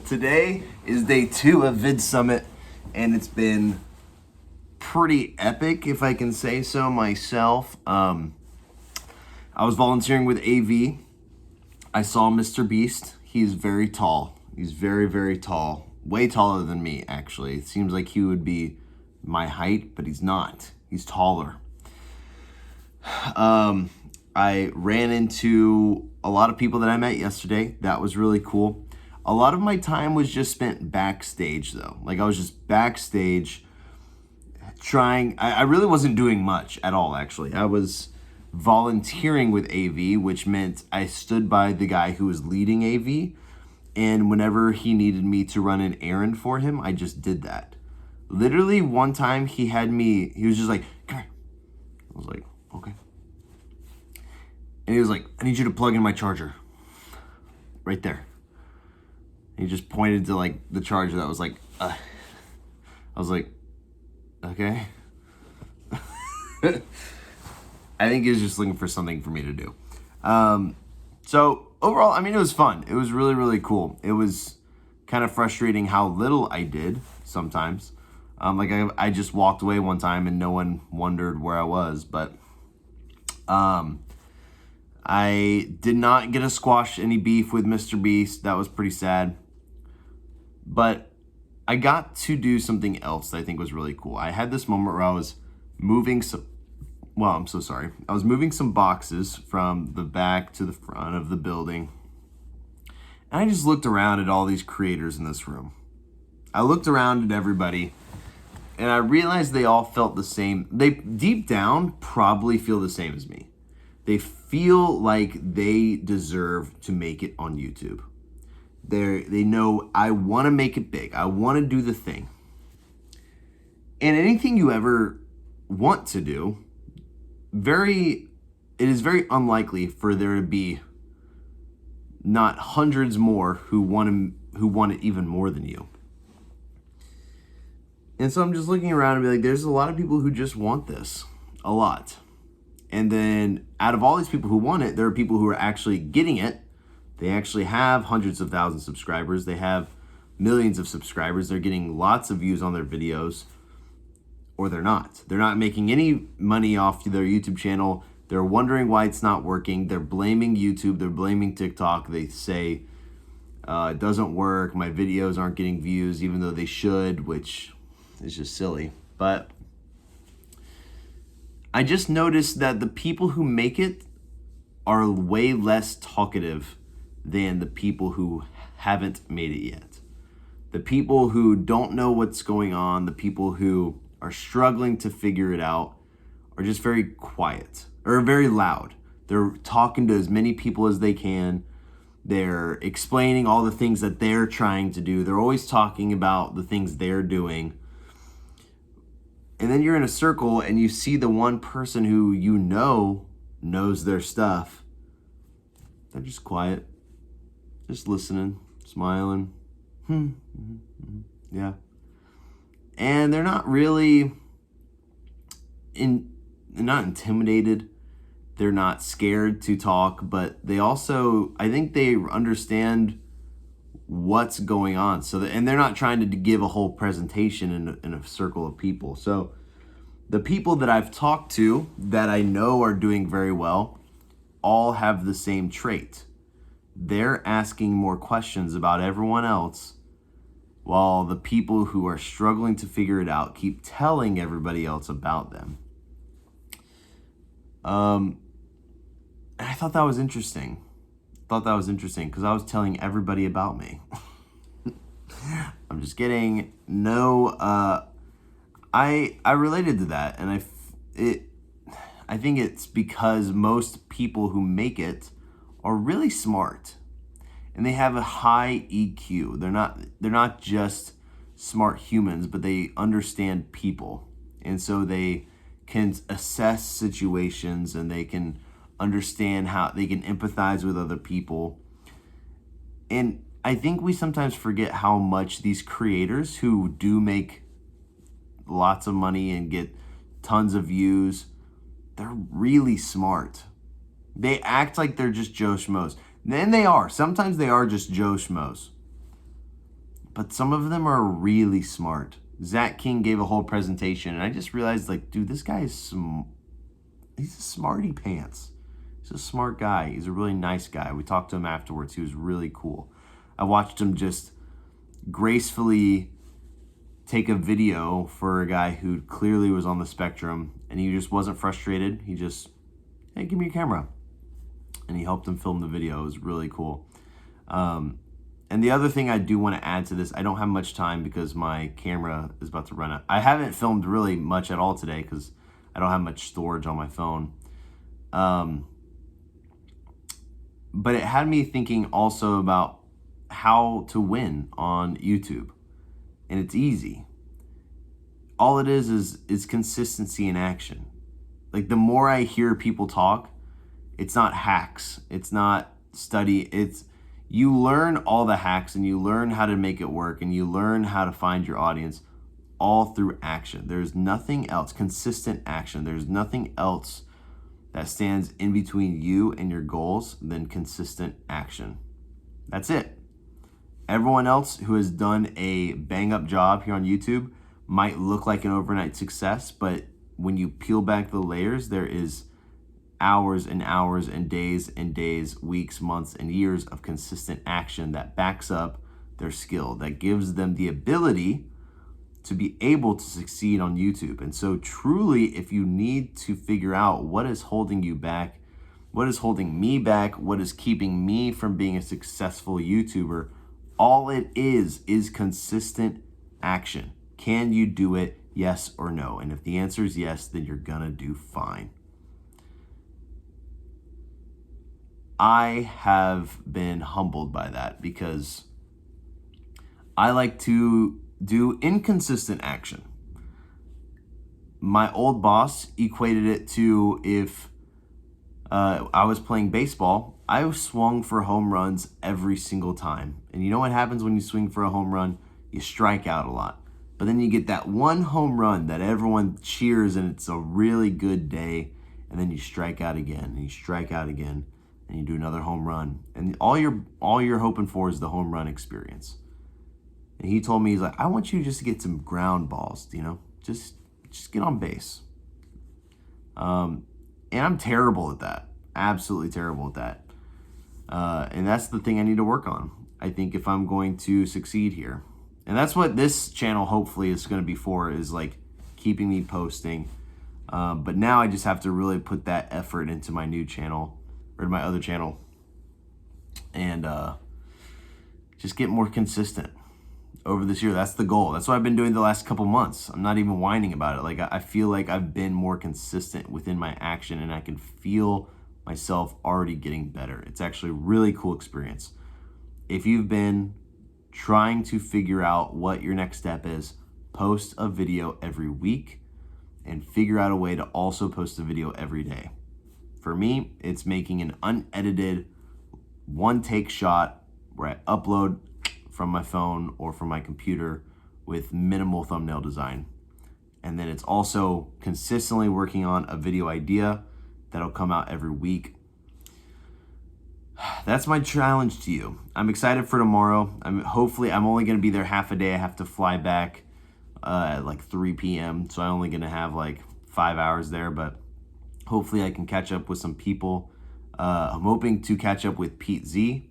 Today is day 2 of vidsummit, and it's been pretty epic, if I can say so myself. I was volunteering with AV. I saw Mr. Beast. He's very tall. He's very, very tall. Way taller than me, actually. It seems like he would be my height, but he's not. He's taller. I ran into a lot of people that I met yesterday. That was really cool. A lot of my time was just spent backstage, though. Like, I was just backstage trying. I really wasn't doing much at all, actually. I was volunteering with AV, which meant I stood by the guy who was leading AV, and whenever he needed me to run an errand for him, I just did that. Literally, one time he was just like, come here. I was like, okay. And he was like, I need you to plug in my charger. Right there. And he just pointed to like the charger that was like, I was like, okay. I think he was just looking for something for me to do. So overall, I mean, it was fun. It was really, really cool. It was kind of frustrating how little I did sometimes. I just walked away one time and no one wondered where I was, but I did not get to squash any beef with Mr. Beast. That was pretty sad. But I got to do something else that I think was really cool. I had this moment where I was moving some, I was moving some boxes from the back to the front of the building. And I just looked around at all these creators in this room. I looked around at everybody, and I realized they all felt the same. They deep down probably feel the same as me. They feel like they deserve to make it on YouTube. They know, I want to make it big. I want to do the thing. And anything you ever want to do, it is very unlikely for there to be not hundreds more who want it even more than you. And so I'm just looking around and be like, there's a lot of people who just want this. A lot. And then out of all these people who want it, there are people who are actually getting it. They actually have hundreds of thousands of subscribers. They have millions of subscribers. They're getting lots of views on their videos. Or they're not. They're not making any money off their YouTube channel. They're wondering why it's not working. They're blaming YouTube. They're blaming TikTok. They say, it doesn't work. My videos aren't getting views, even though they should, which is just silly. But I just noticed that the people who make it are way less talkative than the people who haven't made it yet. The people who don't know what's going on, the people who are struggling to figure it out, are just very quiet or very loud. They're talking to as many people as they can. They're explaining all the things that they're trying to do. They're always talking about the things they're doing. And then you're in a circle and you see the one person who you know knows their stuff. They're just quiet, just listening, smiling. Yeah. And they're not really they're not intimidated. They're not scared to talk, but they also, I think they understand what's going on. And they're not trying to give a whole presentation in a circle of people. So the people that I've talked to that I know are doing very well all have the same trait. They're asking more questions about everyone else, while the people who are struggling to figure it out keep telling everybody else about them. I thought that was interesting. Because I was telling everybody about me. I'm just kidding. No, I related to that, and I think it's because most people who make it are really smart, and they have a high EQ. They're not just smart humans, but they understand people, and so they can assess situations, and they can understand how they can empathize with other people. And I think we sometimes forget how much these creators who do make lots of money and get tons of views, they're really smart. They act like they're just Joe Schmoes. And they are. Sometimes they are just Joe Schmoes. but some of them are really smart. Zach King gave a whole presentation, and I just realized, like, dude, this guy is he's a smarty pants. He's a smart guy. He's a really nice guy. We talked to him afterwards. He was really cool. I watched him just gracefully take a video for a guy who clearly was on the spectrum, and he just wasn't frustrated. He just, hey, give me your camera. And he helped him film the video. It was really cool. And the other thing I do want to add to this, I don't have much time because my camera is about to run out. I haven't filmed really much at all today because I don't have much storage on my phone. But it had me thinking also about how to win on YouTube. And it's easy. All it is consistency in action. Like, the more I hear people talk, it's not hacks. It's not study. It's you learn all the hacks and you learn how to make it work and you learn how to find your audience all through action. There's nothing else. Consistent action. There's nothing else that stands in between you and your goals than consistent action. That's it. Everyone else who has done a bang-up job here on YouTube might look like an overnight success, but when you peel back the layers, there is hours and hours and days, weeks, months, and years of consistent action that backs up their skill, that gives them the ability to be able to succeed on YouTube. And so truly, if you need to figure out what is holding you back, what is holding me back, what is keeping me from being a successful YouTuber, all it is consistent action. Can you do it? Yes or no? And if the answer is yes, then you're gonna do fine. I have been humbled by that because I like to do inconsistent action. My old boss equated it to if I was playing baseball, I swung for home runs every single time. And you know what happens when you swing for a home run? You strike out a lot. But then you get that one home run that everyone cheers and it's a really good day. And then you strike out again and you strike out again and you do another home run. And all you're hoping for is the home run experience. And he told me, he's like, I want you just to get some ground balls, just get on base. And I'm terrible at that. Absolutely terrible at that. And that's the thing I need to work on, I think, if I'm going to succeed here. And that's what this channel hopefully is going to be for, is like keeping me posting. But now I just have to really put that effort into my new channel, or my other channel, and just get more consistent over this year. That's the goal. That's what I've been doing the last couple months. I'm not even whining about it. Like, I feel like I've been more consistent within my action, and I can feel myself already getting better. It's actually a really cool experience. If you've been trying to figure out what your next step is, post a video every week and figure out a way to also post a video every day. For me, it's making an unedited one-take shot where I upload from my phone or from my computer with minimal thumbnail design. And then it's also consistently working on a video idea that'll come out every week. That's my challenge to you. I'm excited for tomorrow. I'm only going to be there half a day. I have to fly back at like 3 p.m. So I'm only going to have like 5 hours there, but hopefully I can catch up with some people. I'm hoping to catch up with Pete Z.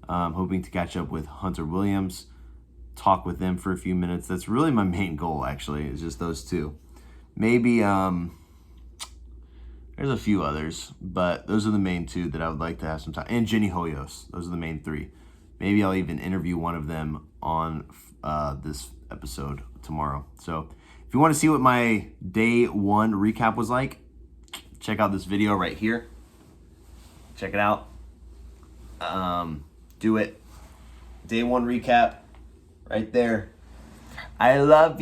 I'm hoping to catch up with Hunter Williams, talk with them for a few minutes. That's really my main goal, actually, is just those two. Maybe there's a few others, but those are the main two that I would like to have some time. And Jenny Hoyos. Those are the main three. Maybe I'll even interview one of them on this episode tomorrow. So if you want to see what my day one recap was like, check out this video right here. Check it out. Do it. Day one recap right there. I love you.